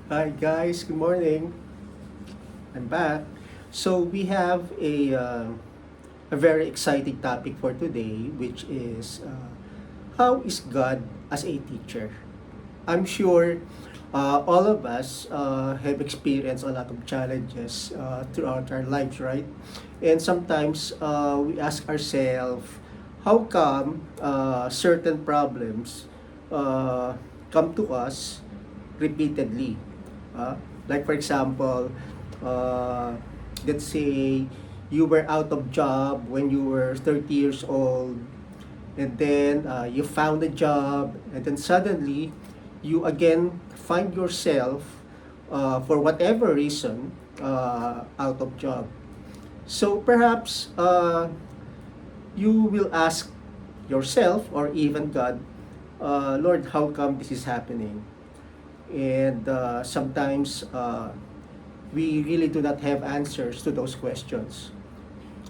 Hi guys, good morning. I'm back. So we have a very exciting topic for today, which is how is God as a teacher? I'm sure all of us have experienced a lot of challenges throughout our lives, right? And sometimes we ask ourselves, how come certain problems uh, come to us repeatedly? Uh, like for example, uh, let's say you were out of job when you were 30 years old, and then you found a job, and then suddenly you again find yourself for whatever reason out of job. So perhaps you will ask yourself or even God, Lord, how come this is happening? And sometimes we really do not have answers to those questions.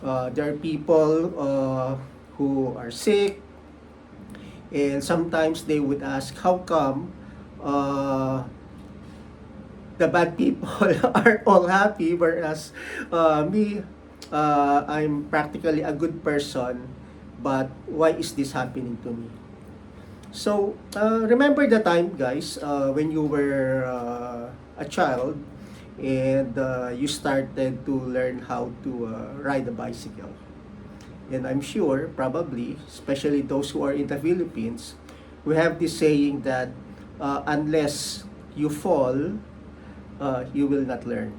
There are people who are sick, and sometimes they would ask, how come uh, the bad people are all happy, whereas me, I'm practically a good person, but why is this happening to me? So, remember the time, guys, when you were a child and you started to learn how to ride a bicycle. And I'm sure, probably, especially those who are in the Philippines, we have this saying that unless you fall, you will not learn.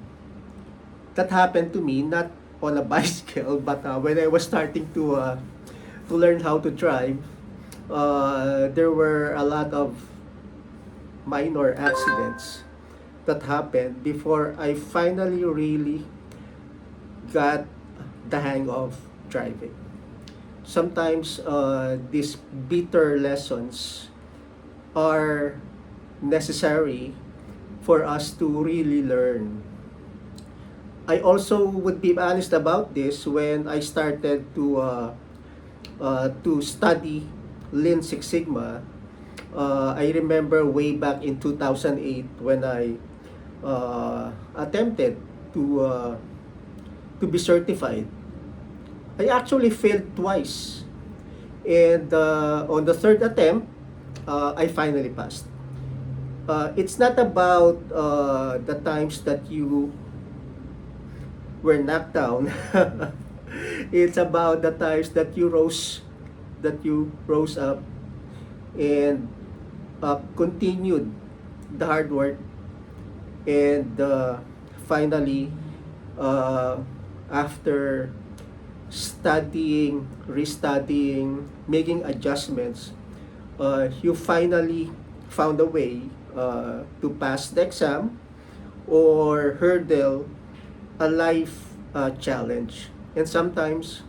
That happened to me, not on a bicycle, but when I was starting to learn how to drive, there were a lot of minor accidents that happened before I finally really got the hang of driving. Sometimes these bitter lessons are necessary for us to really learn. I also would be honest about this when I started to study Lean Six Sigma. I remember way back in 2008 when I attempted to uh, to be certified. I actually failed twice, and on the third attempt, I finally passed. It's not about the times that you were knocked down. It's about the times that you rose up and continued the hard work, and finally uh, after studying, restudying, making adjustments, you finally found a way to pass the exam or hurdle a life challenge. And sometimes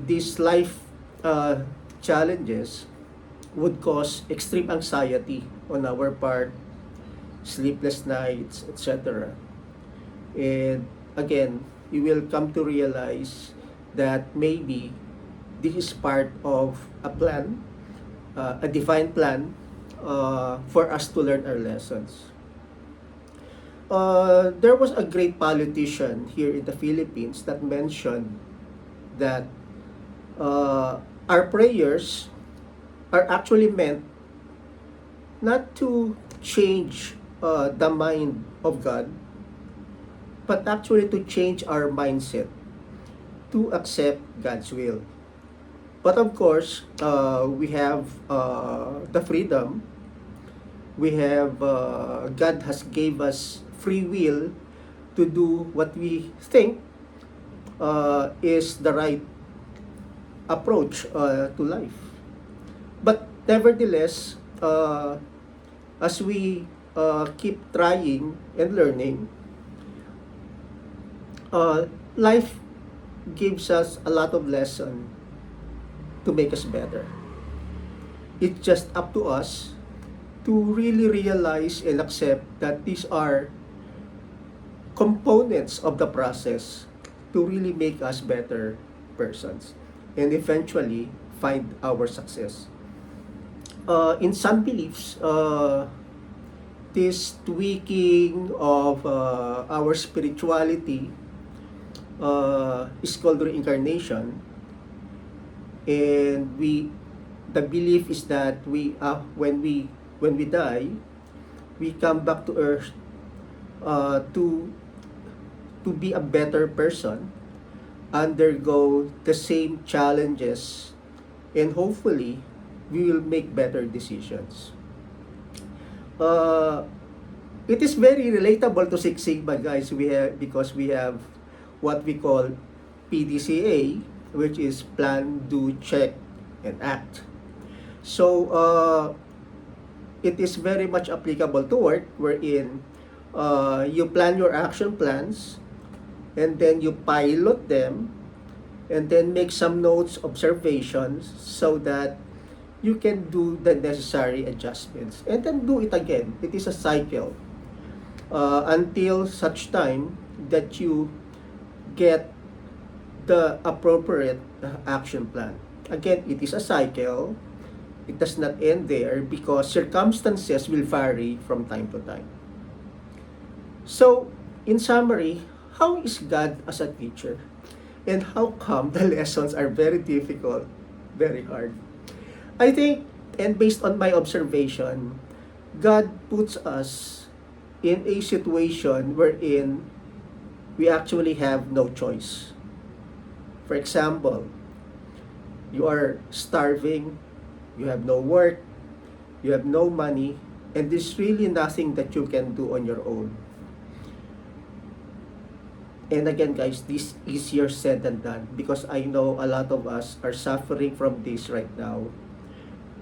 these life uh, challenges would cause extreme anxiety on our part, sleepless nights, etc. And again, you will come to realize that maybe this is part of a plan, a divine plan for us to learn our lessons. There was a great politician here in the Philippines that mentioned that uh, our prayers are actually meant not to change the mind of God, but actually to change our mindset to accept God's will. But of course, we have the freedom. We have God has gave us free will to do what we think is the right approach to life. But nevertheless, as we keep trying and learning, life gives us a lot of lesson to make us better. It's just up to us to really realize and accept that these are components of the process to really make us better persons and eventually find our success. In some beliefs, this tweaking of our spirituality is called reincarnation, and the belief is that when we die, we come back to earth to be a better person, undergo the same challenges, and hopefully we will make better decisions. Uh, it is very relatable to Six Sigma, guys. Because we have what we call PDCA, which is plan, do, check, and act. So it is very much applicable to work, wherein you plan your action plans, and then you pilot them, and then make some notes, observations, so that you can do the necessary adjustments, and then do it again. It is a cycle until such time that you get the appropriate action plan. Again, it is a cycle. It does not end there because circumstances will vary from time to time. So, in summary, how is God as a teacher? And how come the lessons are very difficult, very hard? I think, and based on my observation, God puts us in a situation wherein we actually have no choice. For example, you are starving, you have no work, you have no money, and there's really nothing that you can do on your own. And again, guys, this is easier said than done because I know a lot of us are suffering from this right now.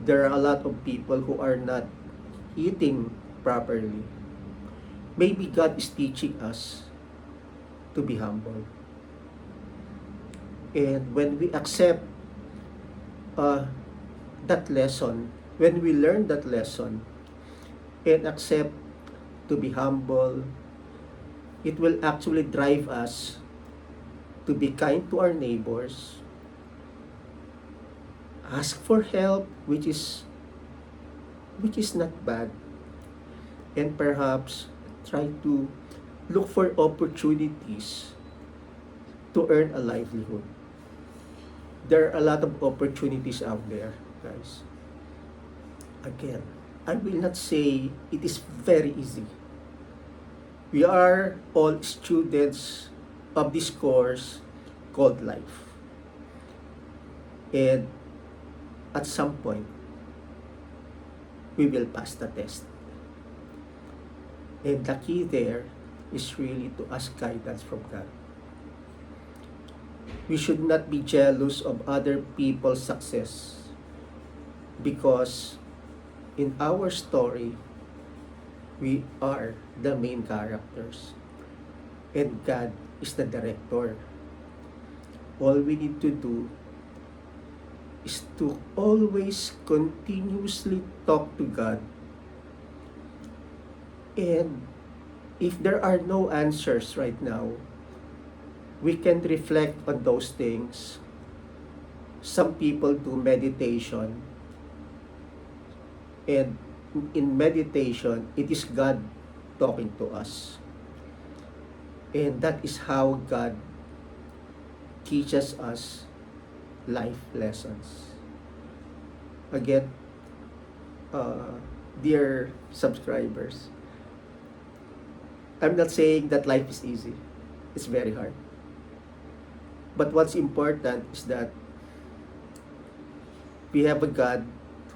There are a lot of people who are not eating properly. Maybe God is teaching us to be humble. And when we accept that lesson, when we learn that lesson and accept to be humble, it will actually drive us to be kind to our neighbors, ask for help, which is not bad, and perhaps try to look for opportunities to earn a livelihood. There are a lot of opportunities out there, guys. Again, I will not say it is very easy. We are all students of this course called life. And at some point, we will pass the test. And the key there is really to ask guidance from God. We should not be jealous of other people's success because in our story, we are the main characters and God is the director. All we need to do is to always continuously talk to God. And if there are no answers right now, we can reflect on those things. Some people do meditation, and in meditation, it is God talking to us. And that is how God teaches us life lessons. Again, dear subscribers, I'm not saying that life is easy. It's very hard. But what's important is that we have a God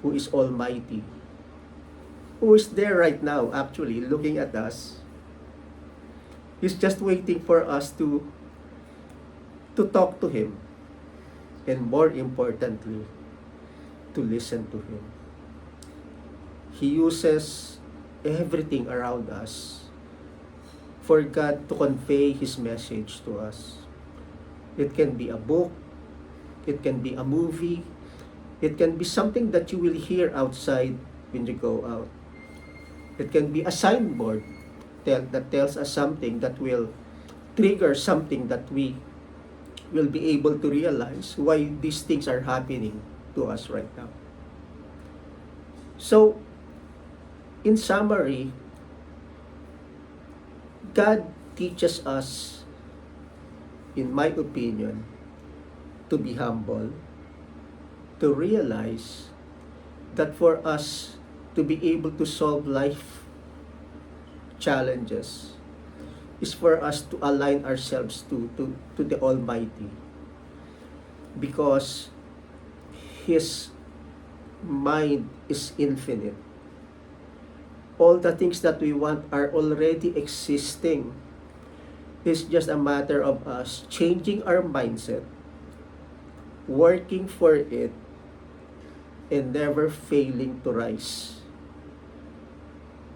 who is almighty, who is there right now, actually, looking at us. He's just waiting for us to talk to Him. And more importantly, to listen to Him. He uses everything around us for God to convey His message to us. It can be a book, it can be a movie, it can be something that you will hear outside when you go out. It can be a signboard that tells us something that will trigger something that we will be able to realize why these things are happening to us right now. So, in summary, God teaches us, in my opinion, to be humble, to realize that for us to be able to solve life challenges is for us to align ourselves to the Almighty, because His mind is infinite. All the things that we want are already existing. It's just a matter of us changing our mindset, working for it, and never failing to rise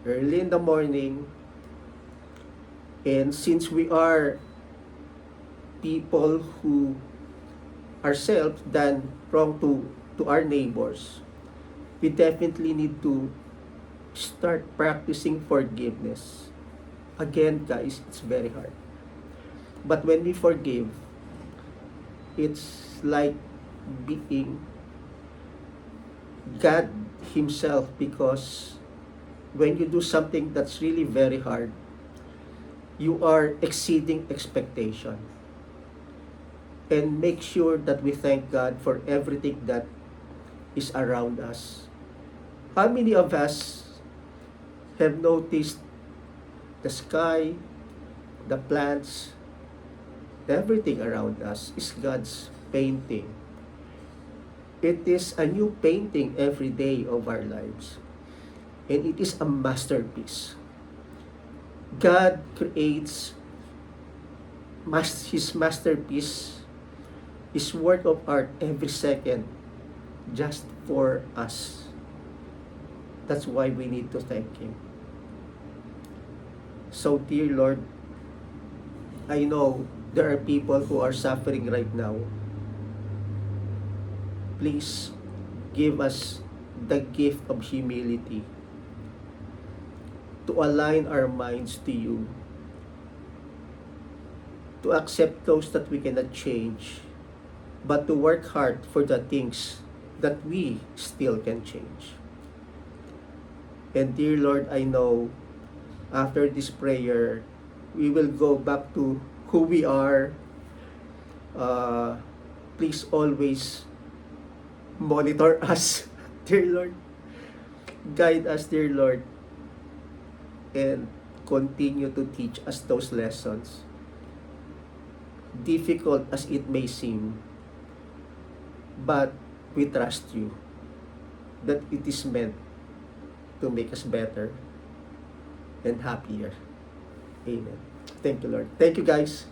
early in the morning. And since we are people who ourselves done wrong to our neighbors, we definitely need to start practicing forgiveness. Again, guys, it's very hard. But when we forgive, it's like being God Himself, because when you do something that's really very hard, you are exceeding expectation. And make sure that we thank God for everything that is around us. How many of us have noticed the sky, the plants, everything around us is God's painting? It is a new painting every day of our lives. And it is a masterpiece. God creates His masterpiece, His work of art every second, just for us. That's why we need to thank Him. So, dear Lord, I know there are people who are suffering right now. Please give us the gift of humility to align our minds to You, to accept those that we cannot change, but to work hard for the things that we still can change. And dear Lord, I know after this prayer, we will go back to who we are. Please always monitor us, dear Lord. Guide us, dear Lord, and continue to teach us those lessons. Difficult as it may seem, but we trust You that it is meant to make us better and happier. Amen. Thank you, Lord. Thank you, guys.